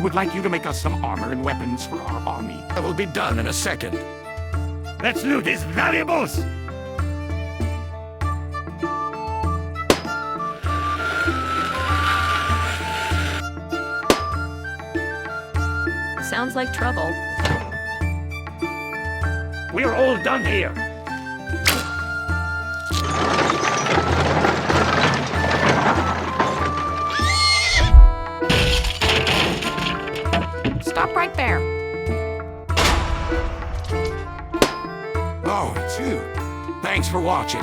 would like you to make us some armor and weapons for our army. That will be done in a second. Let's loot his valuables! Sounds like trouble. We're all done here. Stop right there. Oh, it's you. Thanks for watching.